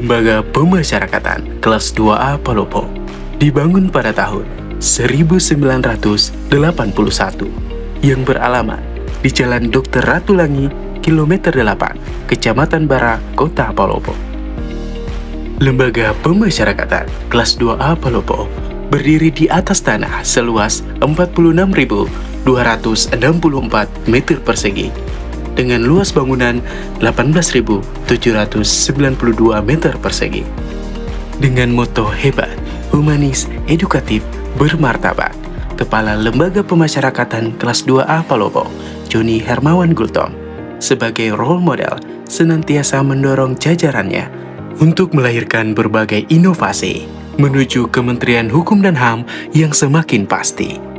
Lembaga Pemasyarakatan kelas 2A Palopo dibangun pada tahun 1981 yang beralamat di Jalan Dr. Ratulangi, kilometer 8, Kecamatan Bara, Kota Palopo. Lembaga Pemasyarakatan kelas 2A Palopo berdiri di atas tanah seluas 46.264 meter persegi dengan luas bangunan 18.792 meter persegi. Dengan moto hebat, humanis, edukatif, bermartabat, Kepala Lembaga Pemasyarakatan kelas 2A Palopo, Joni Hermawan Gultom, sebagai role model senantiasa mendorong jajarannya untuk melahirkan berbagai inovasi menuju Kementerian Hukum dan HAM yang semakin pasti.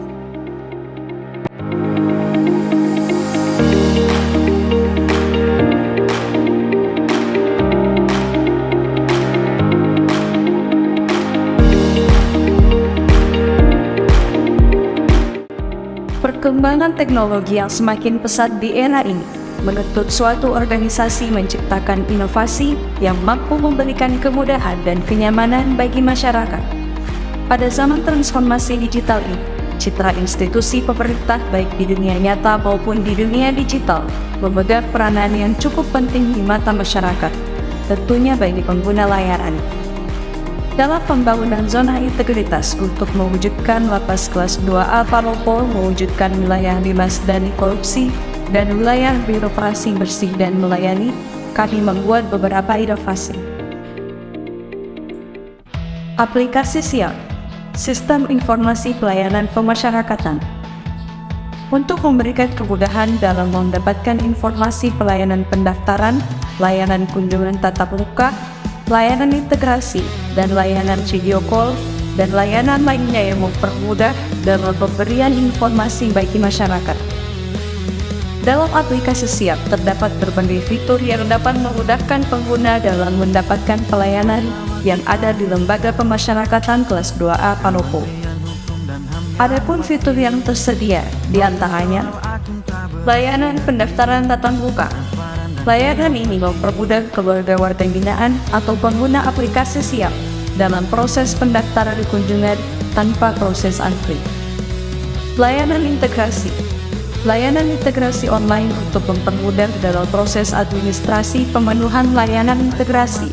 Perkembangan teknologi yang semakin pesat di era ini menuntut suatu organisasi menciptakan inovasi yang mampu memberikan kemudahan dan kenyamanan bagi masyarakat. Pada zaman transformasi digital ini, citra institusi pemerintah baik di dunia nyata maupun di dunia digital memegang peranan yang cukup penting di mata masyarakat, tentunya bagi pengguna layanan. Dalam pembangunan zona integritas untuk mewujudkan lapas kelas 2A Palopo mewujudkan wilayah bebas dari korupsi dan wilayah birokrasi bersih dan melayani, kami membuat beberapa inovasi. Aplikasi Siap, Sistem Informasi Pelayanan Pemasyarakatan. Untuk memberikan kemudahan dalam mendapatkan informasi pelayanan pendaftaran, layanan kunjungan tatap muka, layanan integrasi, dan layanan video call, dan layanan lainnya yang mempermudah dalam pemberian informasi bagi masyarakat. Dalam aplikasi Siap terdapat berbagai fitur yang dapat memudahkan pengguna dalam mendapatkan pelayanan yang ada di Lembaga Pemasyarakatan kelas 2A Palopo. Adapun fitur yang tersedia diantaranya layanan pendaftaran tatap muka. Layanan ini mempermudah keluarga warga binaan atau pengguna aplikasi Siap dalam proses pendaftaran kunjungan tanpa proses antri. Layanan integrasi. Layanan integrasi online untuk mempermudah dalam proses administrasi pemenuhan layanan integrasi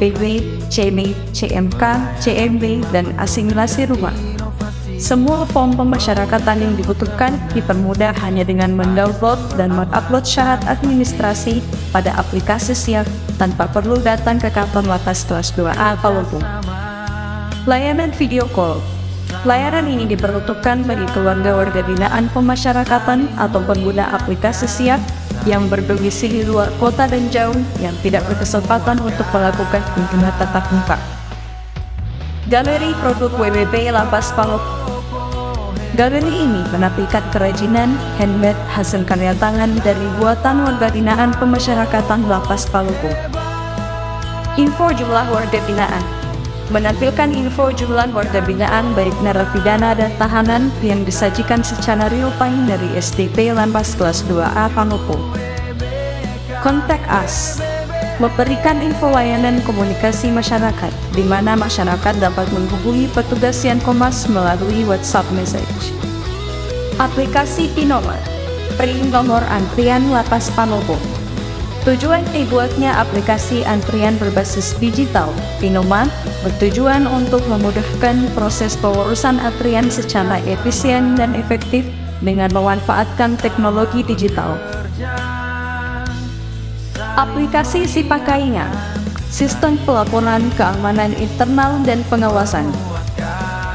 PB, CB, CMK, CMB, dan asimilasi rumah. Semua form pemasyarakatan yang dibutuhkan dipermudah hanya dengan mendownload dan mengupload syarat administrasi pada aplikasi Siap tanpa perlu datang ke kantor lapas kelas 2A Palopo. Layanan video call. Layanan ini diperuntukkan bagi keluarga warga binaan pemasyarakatan atau pengguna aplikasi Siap yang berdomisili luar kota dan jauh yang tidak berkesempatan untuk melakukan kunjungan tatap muka. Galeri produk WWP Lapas Palopo. Galeri ini menampilkan kerajinan handmade hasil karya tangan dari buatan warga binaan pemasyarakatan Lapas Palopo. Info jumlah warga binaan. Menampilkan info jumlah warga binaan baik narapidana dan tahanan yang disajikan secara real time dari SDP Lapas kelas 2A Palopo. Contact Us. Memberikan info layanan komunikasi masyarakat, di mana masyarakat dapat menghubungi petugas Yankomas melalui WhatsApp message. Aplikasi Pinomat, print nomor antrian Lapas Palopo. Tujuan dibuatnya aplikasi antrian berbasis digital, Pinomat, bertujuan untuk memudahkan proses pengurusan antrian secara efisien dan efektif dengan memanfaatkan teknologi digital. Aplikasi Sipakainya, Sistem Pelaporan Keamanan Internal dan Pengawasan.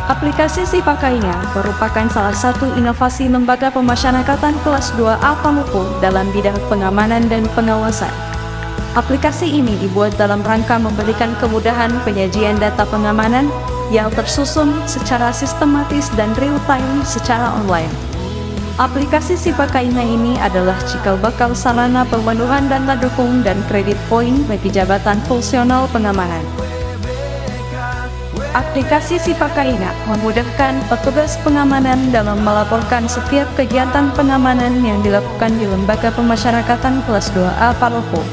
Aplikasi Sipakainya merupakan salah satu inovasi Lembaga Pemasyarakatan kelas 2A Palopo dalam bidang pengamanan dan pengawasan. Aplikasi ini dibuat dalam rangka memberikan kemudahan penyajian data pengamanan yang tersusun secara sistematis dan real-time secara online. Aplikasi Sipakainya ini adalah cikal bakal sarana pemenuhan data dukung dan kredit poin bagi jabatan fungsional pengamanan. Aplikasi Sipakainya memudahkan petugas pengamanan dalam melaporkan setiap kegiatan pengamanan yang dilakukan di Lembaga Pemasyarakatan kelas 2A Palopo.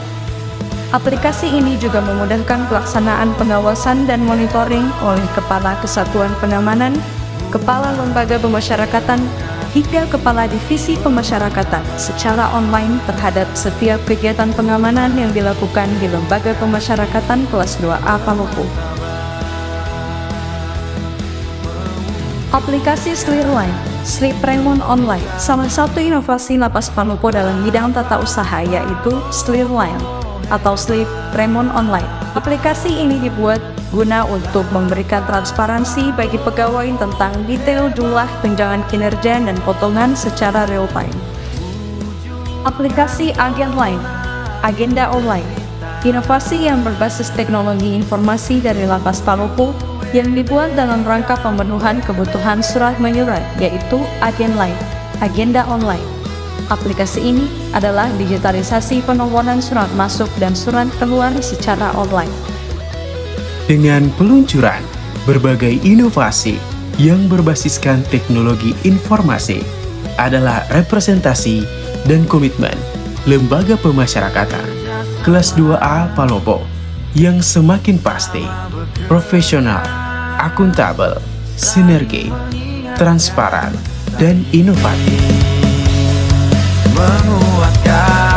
Aplikasi ini juga memudahkan pelaksanaan pengawasan dan monitoring oleh Kepala Kesatuan Pengamanan, Kepala Lembaga Pemasyarakatan, hingga Kepala Divisi Pemasyarakatan secara online terhadap setiap kegiatan pengamanan yang dilakukan di Lembaga Pemasyarakatan kelas 2A Palopo. Aplikasi Slirline, Slipremon Online, salah satu inovasi Lapas Palopo dalam bidang tata usaha yaitu Slirline atau Slipremon Online. Aplikasi ini dibuat guna untuk memberikan transparansi bagi pegawai tentang detail jumlah tunjangan kinerja dan potongan secara real time. Aplikasi Agen Line, Agenda Online, inovasi yang berbasis teknologi informasi dari Lapas Palopo yang dibuat dalam rangka pemenuhan kebutuhan surat menyurat, yaitu Agen Line, Agenda Online. Aplikasi ini adalah digitalisasi penomboran surat masuk dan surat keluar secara online. Dengan peluncuran berbagai inovasi yang berbasiskan teknologi informasi adalah representasi dan komitmen Lembaga Pemasyarakatan kelas 2A Palopo yang semakin pasti, profesional, akuntabel, sinergi, transparan, dan inovatif. Menguatkan